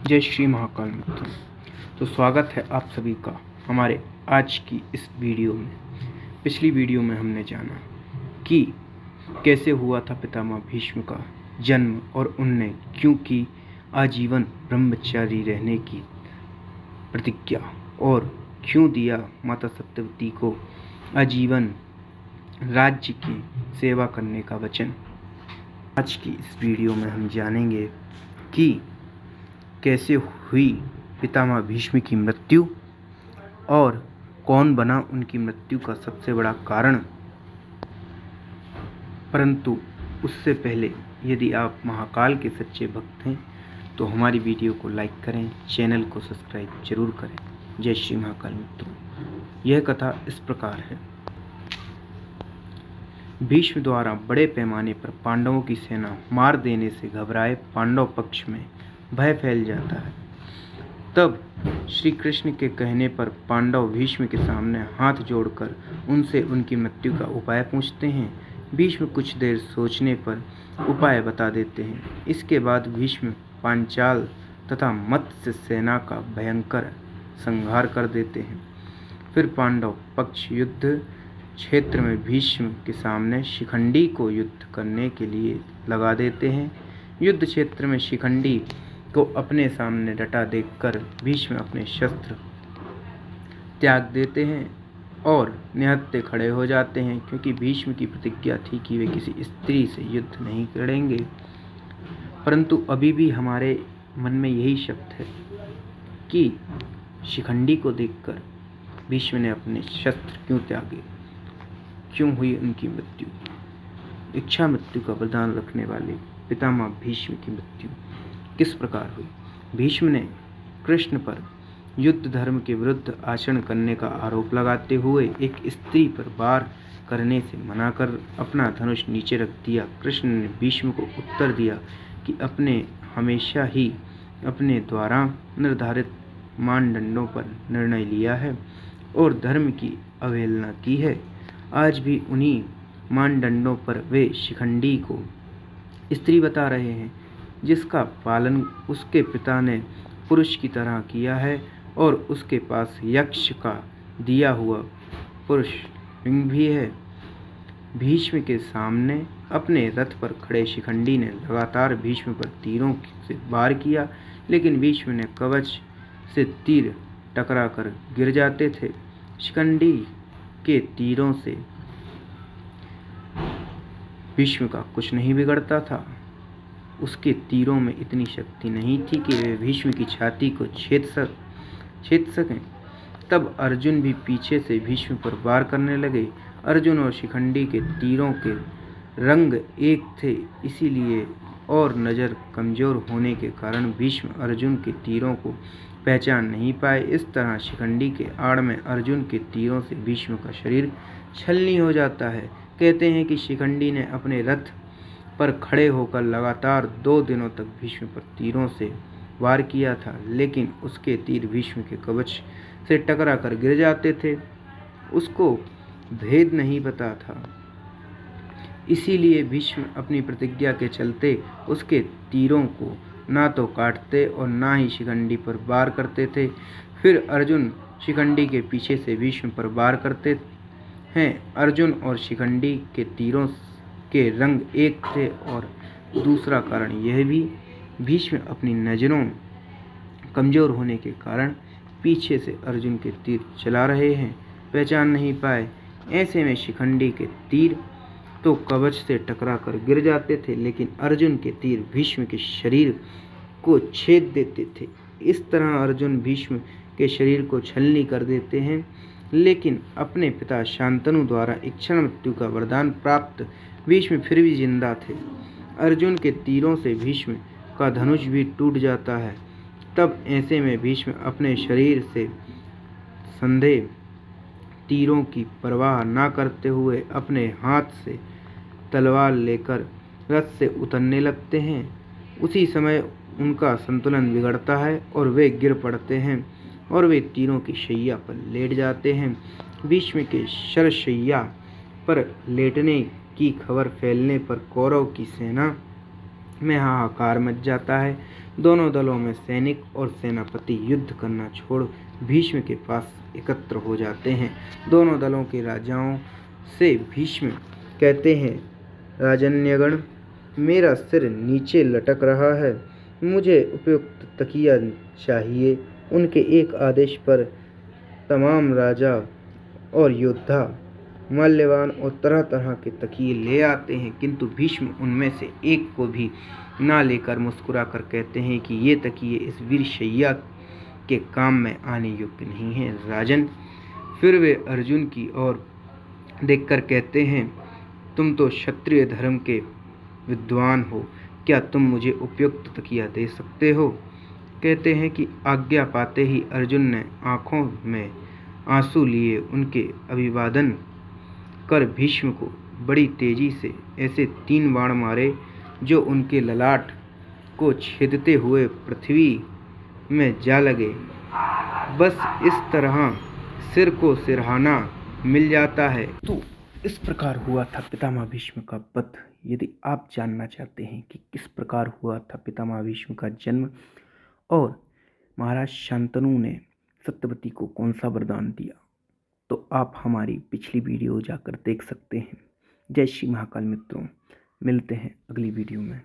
जय श्री महाकाल मित्रों। तो स्वागत है आप सभी का हमारे आज की इस वीडियो में। पिछली वीडियो में हमने जाना कि कैसे हुआ था पितामह भीष्म का जन्म और उनने क्यों की आजीवन ब्रह्मचारी रहने की प्रतिज्ञा और क्यों दिया माता सत्यवती को आजीवन राज्य की सेवा करने का वचन। आज की इस वीडियो में हम जानेंगे कि कैसे हुई पितामह भीष्म की मृत्यु और कौन बना उनकी मृत्यु का सबसे बड़ा कारण। परंतु उससे पहले यदि आप महाकाल के सच्चे भक्त हैं तो हमारी वीडियो को लाइक करें, चैनल को सब्सक्राइब जरूर करें। जय श्री महाकाल मित्रों। यह कथा इस प्रकार है। भीष्म द्वारा बड़े पैमाने पर पांडवों की सेना मार देने से घबराए पांडव पक्ष में भय फैल जाता है। तब श्री कृष्ण के कहने पर पांडव भीष्म के सामने हाथ जोड़कर उनसे उनकी मृत्यु का उपाय पूछते हैं। भीष्म कुछ देर सोचने पर उपाय बता देते हैं। इसके बाद भीष्म पांचाल तथा मत्स्य सेना का भयंकर संहार कर देते हैं। फिर पांडव पक्ष युद्ध क्षेत्र में भीष्म के सामने शिखंडी को युद्ध करने के लिए लगा देते हैं। युद्ध क्षेत्र में शिखंडी को अपने सामने डटा देखकर भीष्म अपने शस्त्र त्याग देते हैं और निहत्थे खड़े हो जाते हैं, क्योंकि भीष्म की प्रतिज्ञा थी कि वे किसी स्त्री से युद्ध नहीं करेंगे। परंतु अभी भी हमारे मन में यही शब्द है कि शिखंडी को देखकर भीष्म ने अपने शस्त्र क्यों त्यागे, क्यों हुई उनकी मृत्यु। इच्छा मृत्यु का वरदान रखने वाले पितामह भीष्म की मृत्यु किस प्रकार हुई। भीष्म ने कृष्ण पर युद्ध धर्म के विरुद्ध आचरण करने का आरोप लगाते हुए एक स्त्री पर वार करने से मना कर अपना धनुष नीचे रख दिया। कृष्ण ने भीष्म को उत्तर दिया कि अपने हमेशा ही अपने द्वारा निर्धारित मानदंडों पर निर्णय लिया है और धर्म की अवहेलना की है। आज भी उन्हीं मानदंडों पर वे शिखंडी को स्त्री बता रहे हैं, जिसका पालन उसके पिता ने पुरुष की तरह किया है और उसके पास यक्ष का दिया हुआ पुरुष लिंग भी है। भीष्म के सामने अपने रथ पर खड़े शिखंडी ने लगातार भीष्म पर तीरों से वार किया, लेकिन भीष्म ने कवच से तीर टकरा कर गिर जाते थे। शिखंडी के तीरों से भीष्म का कुछ नहीं बिगड़ता था। उसके तीरों में इतनी शक्ति नहीं थी कि वे भीष्म की छाती को छेद सकें। तब अर्जुन भी पीछे से भीष्म पर वार करने लगे। अर्जुन और शिखंडी के तीरों के रंग एक थे, इसीलिए और नज़र कमज़ोर होने के कारण भीष्म अर्जुन के तीरों को पहचान नहीं पाए। इस तरह शिखंडी के आड़ में अर्जुन के तीरों से भीष्म का शरीर छलनी हो जाता है। कहते हैं कि शिखंडी ने अपने रथ पर खड़े होकर लगातार 2 दिनों तक भीष्म पर तीरों से वार किया था, लेकिन उसके तीर भीष्म के कवच से टकरा कर गिर जाते थे। उसको भेद नहीं पता था, इसीलिए भीष्म अपनी प्रतिज्ञा के चलते उसके तीरों को ना तो काटते और ना ही शिखंडी पर वार करते थे। फिर अर्जुन शिखंडी के पीछे से भीष्म पर वार करते हैं। अर्जुन और शिखंडी के तीरों के रंग एक थे और दूसरा कारण यह भी भीष्म अपनी नज़रों कमज़ोर होने के कारण पीछे से अर्जुन के तीर चला रहे हैं, पहचान नहीं पाए। ऐसे में शिखंडी के तीर तो कवच से टकरा कर गिर जाते थे, लेकिन अर्जुन के तीर भीष्म के शरीर को छेद देते थे। इस तरह अर्जुन भीष्म के शरीर को छलनी कर देते हैं, लेकिन अपने पिता शांतनु द्वारा इच्छा मृत्यु का वरदान प्राप्त भीष्म फिर भी जिंदा थे। अर्जुन के तीरों से भीष्म का धनुष भी टूट जाता है। तब ऐसे में भीष्म अपने शरीर से संधे तीरों की परवाह न करते हुए अपने हाथ से तलवार लेकर रथ से उतरने लगते हैं। उसी समय उनका संतुलन बिगड़ता है और वे गिर पड़ते हैं और वे तीरों की शैया पर लेट जाते हैं। भीष्म के शरशैया पर लेटने की खबर फैलने पर कौरव की सेना में हाहाकार मच जाता है। दोनों दलों में सैनिक और सेनापति युद्ध करना छोड़ भीष्म के पास एकत्र हो जाते हैं। दोनों दलों के राजाओं से भीष्म कहते हैं, राजन्यगण, मेरा सिर नीचे लटक रहा है, मुझे उपयुक्त तकिया चाहिए। उनके एक आदेश पर तमाम राजा और योद्धा मूल्यवान और तरह तरह के तकिए ले आते हैं, किंतु भीष्म उनमें से एक को भी ना लेकर मुस्कुरा कर कहते हैं कि ये तकिए इस वीरशैया के काम में आने योग्य नहीं है। राजन, फिर वे अर्जुन की ओर देखकर कहते हैं, तुम तो क्षत्रिय धर्म के विद्वान हो, क्या तुम मुझे उपयुक्त तकिया दे सकते हो? कहते हैं कि आज्ञा पाते ही अर्जुन ने आंखों में आंसू लिए उनके अभिवादन कर भीष्म को बड़ी तेजी से ऐसे 3 बाण मारे जो उनके ललाट को छेदते हुए पृथ्वी में जा लगे। बस इस तरह सिर को सिरहाना मिल जाता है। तो इस प्रकार हुआ था पितामह भीष्म का वध। यदि आप जानना चाहते हैं कि किस प्रकार हुआ था पितामह भीष्म का जन्म और महाराज शांतनु ने सत्यवती को कौन सा वरदान दिया, तो आप हमारी पिछली वीडियो जाकर देख सकते हैं। जय श्री महाकाल मित्रों, मिलते हैं अगली वीडियो में।